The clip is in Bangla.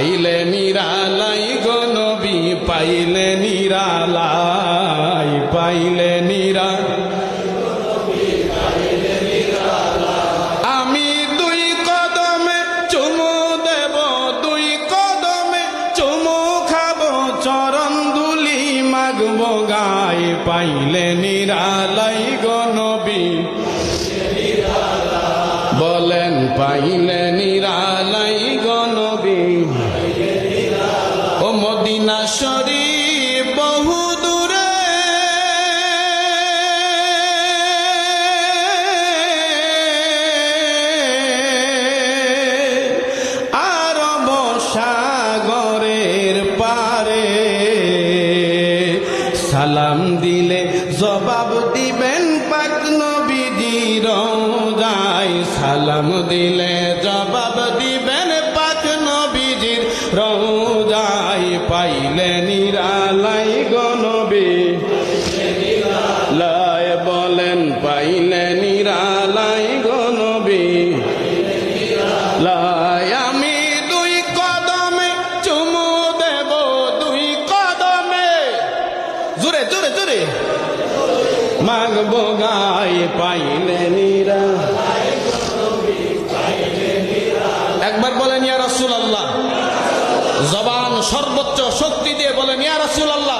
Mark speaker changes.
Speaker 1: পাইলে নিরালাই গো নবী পাইলে নিরালাই পাইলে আমি দুই কদমে চুমু দেব দুই কদমে চুমু খাবো চরণ দুলি মাগবো গায়ে পাইলে নিরালাই গো নবী বলেন পাইলে নিরালাই গো নবী ও মদিনা শরীফ বহু দূরে আরব সাগরের পারে সালাম দিলে জবাব দিবেন পাক নবীজির রওজায় সালাম দিলে জবাব দিবেন পাক নবীজির রওজায় পাইলে নিরালাই গো নবী লাই বলেন পাইলে নিরালাই গো নবী লাই আমি দুই কদমে চুমু দেব দুই কদমে জোরে জোরে জোরে মাগবো গায়ে পাইলে নিরালাই একবার বলেন ইয়া রাসূলুল্লাহ জবান সর্বোচ্চ শক্তি দিয়ে বলেন ইয়া রাসূলুল্লাহ